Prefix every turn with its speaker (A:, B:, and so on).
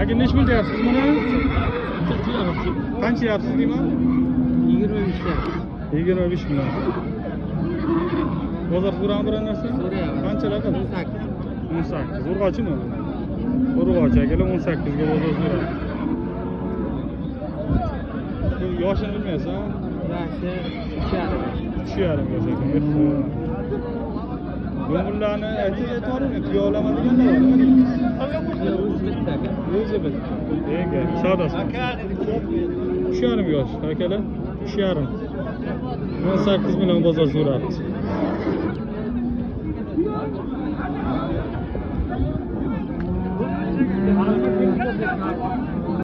A: aka nechi pul deyapsiz buni? Qancha deyapsiz deyman?
B: 25 ta.
A: 25 million. Bozor so'rang bir narsa? Qanchalar qildi? 18. Urg'ochimi? Urg'och akalar 18 ga bozor so'radi. Yoshini bilmaysan?
B: Yoshi 3,5.
A: 3,5 yosh ekan. Ko'ngillarni aytib tuya olaman deganlar bormi? O'zi bitta. Ega, savdosi. 3,5 yosh akalar. 3,5. 18 million bozor so'rabdi.